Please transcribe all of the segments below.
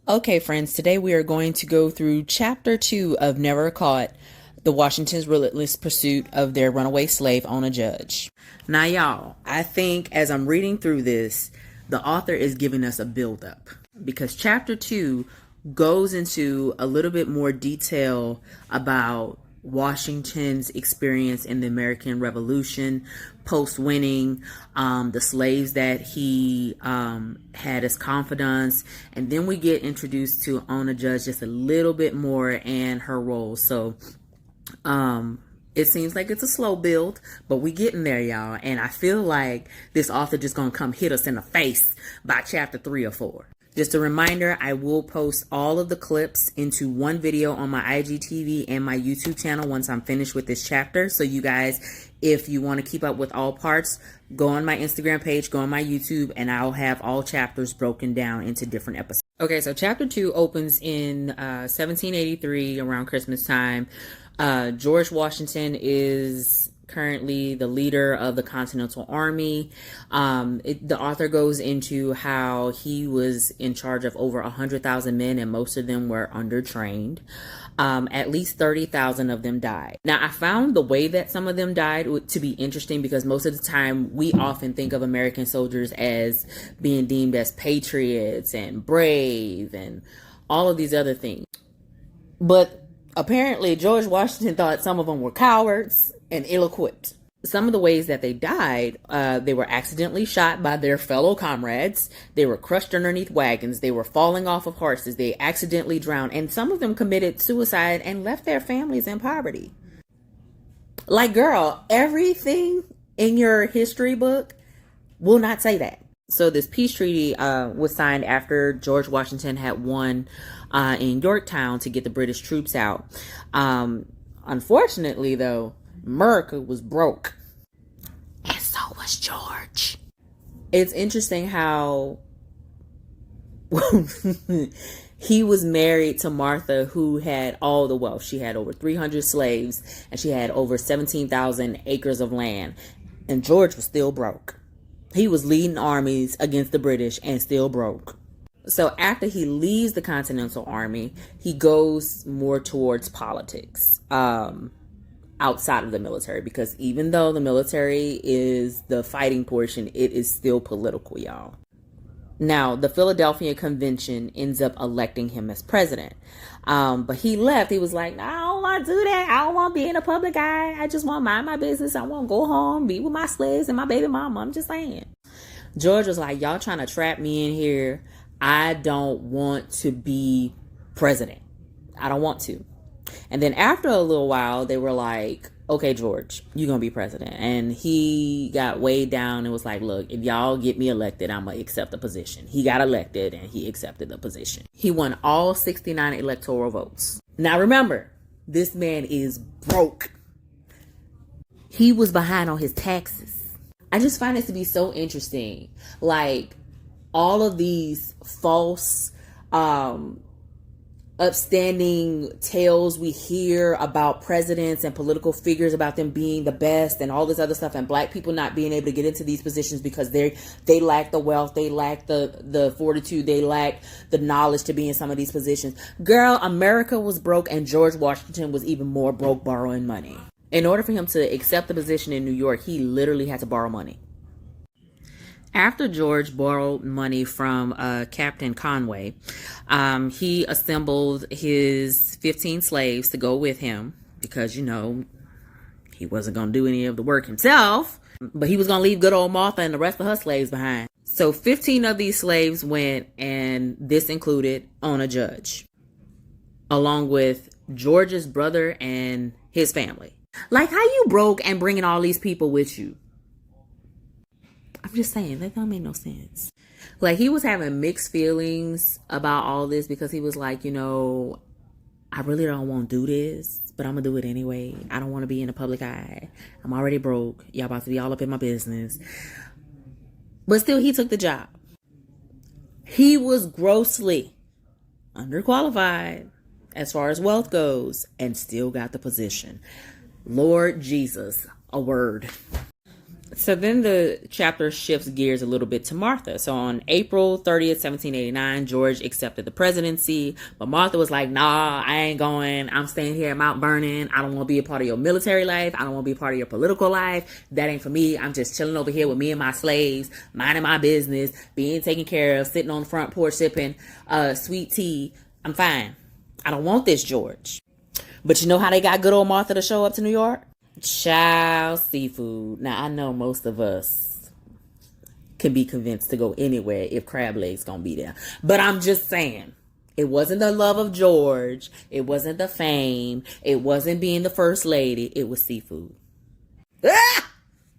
Okay, friends, today we are going to go through chapter 2 of Never Caught, the Washington's relentless pursuit of their runaway slave owner judge. Now, y'all, I think as I'm reading through this, the author is giving us a build-up because chapter 2 goes into a little bit more detail about Washington's experience in the American Revolution, post-winning, the slaves that he had as confidants, and then we get introduced to Ona Judge just a little bit more and her role. So it seems like it's a slow build, but we getting there, y'all. And I feel like this author just gonna come hit us in the face by chapter 3 or 4. Just a reminder, I will post all of the clips into one video on my IGTV and my YouTube channel once I'm finished with this chapter. So you guys, if you want to keep up with all parts, go on my Instagram page, go on my YouTube, and I'll have all chapters broken down into different episodes. Okay, so chapter 2 opens in 1783 around Christmas time. George Washington is currently the leader of the Continental Army. The author goes into how he was in charge of over 100,000 men, and most of them were undertrained. At least 30,000 of them died. Now, I found the way that some of them died to be interesting because most of the time we often think of American soldiers as being deemed as patriots and brave and all of these other things. But apparently, George Washington thought some of them were cowards and ill-equipped. Some of the ways that they died, they were accidentally shot by their fellow comrades. They were crushed underneath wagons. They were falling off of horses. They accidentally drowned. And some of them committed suicide and left their families in poverty. Like, girl, everything in your history book will not say that. So this peace treaty was signed after George Washington had won in Yorktown to get the British troops out. Unfortunately, though, America was broke. And so was George. It's interesting how he was married to Martha, who had all the wealth. She had over 300 slaves, and she had over 17,000 acres of land. And George was still broke. He was leading armies against the British and still broke. So after he leaves the Continental Army, he goes more towards politics outside of the military, because even though the military is the fighting portion, it is still political, y'all. Now, the Philadelphia Convention ends up electing him as president. But he left. He was like, I don't want to do that. I don't want to be in the public eye. I just want to mind my business. I want to go home, be with my slaves and my baby mama. I'm just saying. George was like, y'all trying to trap me in here. I don't want to be president. I don't want to. And then after a little while, they were like, okay, George, you're going to be president. And he got weighed down and was like, look, if y'all get me elected, I'm going to accept the position. He got elected and he accepted the position. He won all 69 electoral votes. Now, remember, this man is broke. He was behind on his taxes. I just find this to be so interesting. Like, all of these false, upstanding tales we hear about presidents and political figures, about them being the best and all this other stuff, and black people not being able to get into these positions because they lack the wealth, they lack the fortitude, they lack the knowledge to be in some of these positions. Girl, America was broke, and George Washington was even more broke, borrowing money. In order for him to accept the position in New York, he literally had to borrow money. After George borrowed money from Captain Conway, he assembled his 15 slaves to go with him because, you know, he wasn't going to do any of the work himself, but he was going to leave good old Martha and the rest of her slaves behind. So 15 of these slaves went, and this included Ona Judge, along with George's brother and his family. Like, how you broke and bringing all these people with you? I'm just saying, that don't make no sense. Like, he was having mixed feelings about all this because he was like, you know, I really don't want to do this, but I'm going to do it anyway. I don't want to be in the public eye. I'm already broke. Y'all about to be all up in my business. But still, he took the job. He was grossly underqualified as far as wealth goes and still got the position. Lord Jesus, a word. So then the chapter shifts gears a little bit to Martha. So on April 30th, 1789, George accepted the presidency, but Martha was like, nah, I ain't going. I'm staying here at Mount Vernon. I don't want to be a part of your military life. I don't want to be a part of your political life. That ain't for me. I'm just chilling over here with me and my slaves, minding my business, being taken care of, sitting on the front porch sipping sweet tea. I'm fine. I don't want this, George. But you know how they got good old Martha to show up to New York? Child, seafood. Now, I know most of us can be convinced to go anywhere if crab legs gonna be there. But I'm just saying, it wasn't the love of George. It wasn't the fame. It wasn't being the first lady. It was seafood. Ah!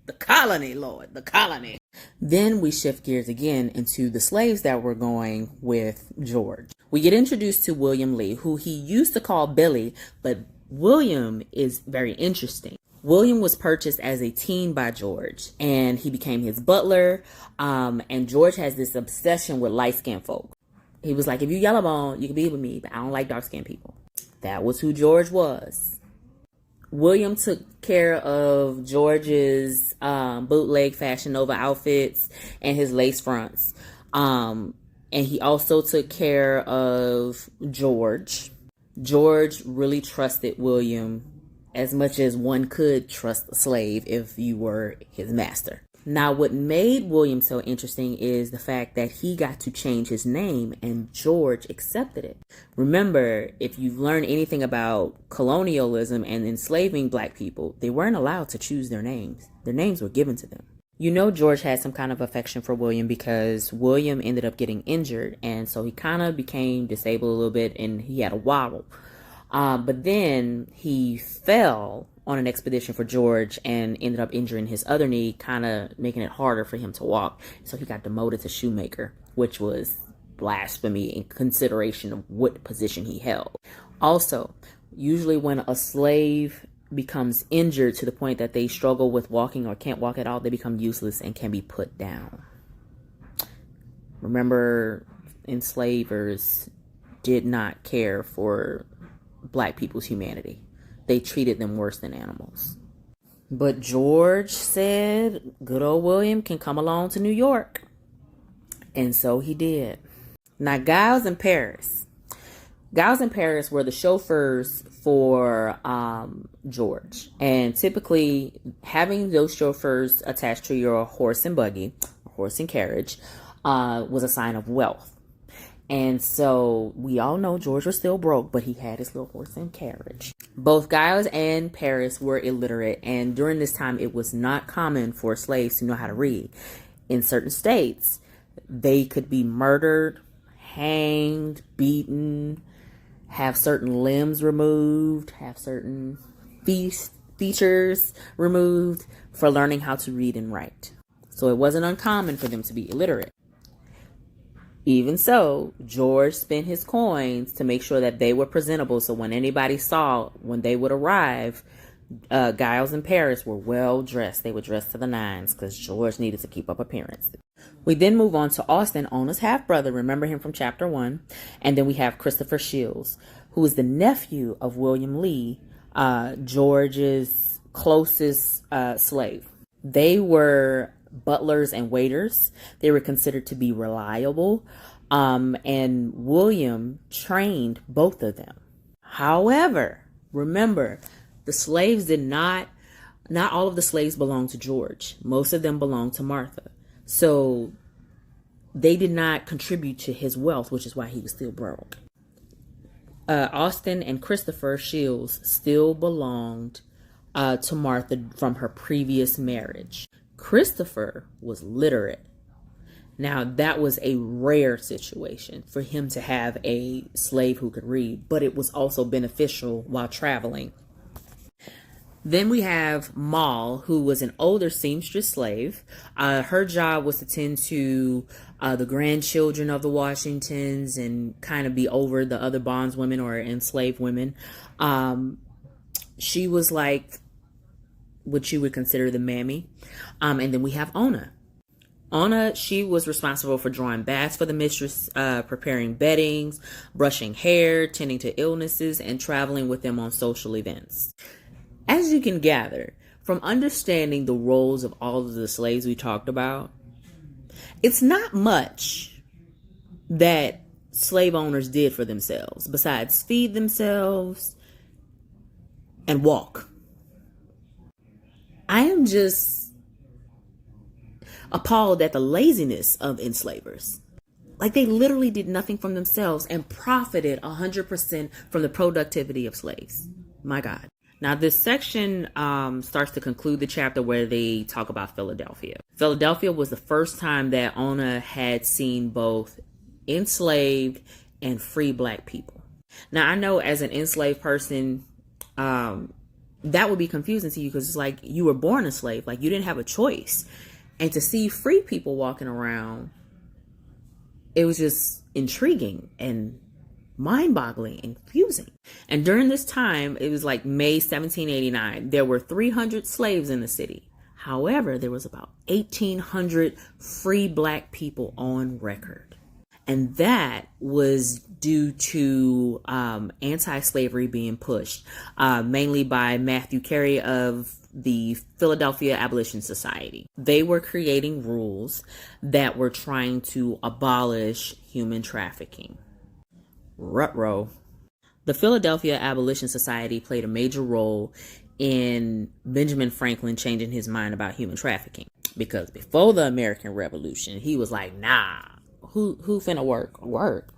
The colony, Lord, the colony. Then we shift gears again into the slaves that were going with George. We get introduced to William Lee, who he used to call Billy, but William is very interesting. William was purchased as a teen by George, and he became his butler. And George has this obsession with light-skinned folk. He was like, if you yellow bone, you can be with me, but I don't like dark-skinned people. That was who George was. William took care of George's bootleg Fashion Nova outfits and his lace fronts. And he also took care of George. George really trusted William as much as one could trust a slave if you were his master. Now, what made William so interesting is the fact that he got to change his name and George accepted it. Remember, if you've learned anything about colonialism and enslaving black people, they weren't allowed to choose their names. Their names were given to them. You know, George had some kind of affection for William because William ended up getting injured, and so he kind of became disabled a little bit and he had a wobble. But then he fell on an expedition for George and ended up injuring his other knee, kind of making it harder for him to walk. So he got demoted to shoemaker, which was blasphemy in consideration of what position he held. Also, usually when a slave becomes injured to the point that they struggle with walking or can't walk at all, they become useless and can be put down. Remember, enslavers did not care for black people's humanity. They treated them worse than animals. But George said good old William can come along to New York. And so he did. Now, Giles and Paris. Giles and Paris were the chauffeurs for George. And typically, having those chauffeurs attached to your horse and buggy, horse and carriage, was a sign of wealth. And so we all know George was still broke, but he had his little horse and carriage. Both Giles and Paris were illiterate, and during this time, it was not common for slaves to know how to read. In certain states, they could be murdered, hanged, beaten, have certain limbs removed, have certain features removed for learning how to read and write. So it wasn't uncommon for them to be illiterate. Even so, George spent his coins to make sure that they were presentable. So when anybody saw when they would arrive, Giles and Paris were well dressed. They were dressed to the nines because George needed to keep up appearances. We then move on to Austin, Ona's half-brother. Remember him from chapter 1. And then we have Christopher Shields, who is the nephew of William Lee, George's closest slave. They were butlers and waiters. They were considered to be reliable. And William trained both of them. However, remember, the slaves not all of the slaves belonged to George. Most of them belonged to Martha. So they did not contribute to his wealth, which is why he was still broke. Austin and Christopher Shields still belonged to Martha from her previous marriage. Christopher was literate. Now, that was a rare situation for him to have a slave who could read, but it was also beneficial while traveling. Then we have Maul, who was an older seamstress slave. Her job was to tend to the grandchildren of the Washingtons and kind of be over the other bondswomen or enslaved women. She was like what you would consider the mammy. And then we have Ona. Ona, she was responsible for drawing baths for the mistress, preparing beddings, brushing hair, tending to illnesses, and traveling with them on social events. As you can gather, from understanding the roles of all of the slaves we talked about, it's not much that slave owners did for themselves besides feed themselves and walk. I am just appalled at the laziness of enslavers. Like, they literally did nothing from themselves and profited 100% from the productivity of slaves. My God. Now, this section starts to conclude the chapter where they talk about Philadelphia. Philadelphia was the first time that Ona had seen both enslaved and free Black people. Now, I know as an enslaved person, that would be confusing to you because it's like you were born a slave, like you didn't have a choice. And to see free people walking around, it was just intriguing and mind-boggling and confusing. And during this time, it was like May 1789, there were 300 slaves in the city. However, there was about 1,800 free Black people on record. And that was due to anti-slavery being pushed, mainly by Matthew Carey of the Philadelphia Abolition Society. They were creating rules that were trying to abolish human trafficking. Ruh-roh. The Philadelphia Abolition Society played a major role in Benjamin Franklin changing his mind about human trafficking. Because before the American Revolution, he was like, nah, who finna work? Work.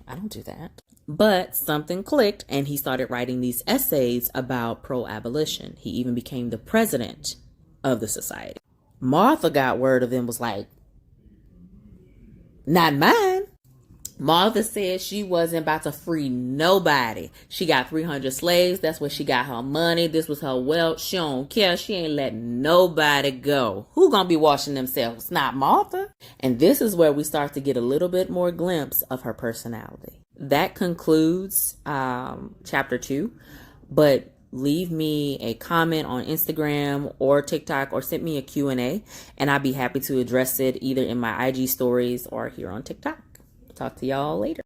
I don't do that. But something clicked and he started writing these essays about pro-abolition. He even became the president of the society. Martha got word of him, was like, not mine. Martha said she wasn't about to free nobody. She got 300 slaves. That's where she got her money. This was her wealth. She don't care. She ain't letting nobody go. Who gonna be washing themselves? Not Martha. And this is where we start to get a little bit more glimpse of her personality. That concludes chapter 2. But leave me a comment on Instagram or TikTok or send me a Q&A and I'll be happy to address it either in my IG stories or here on TikTok. Talk to y'all later.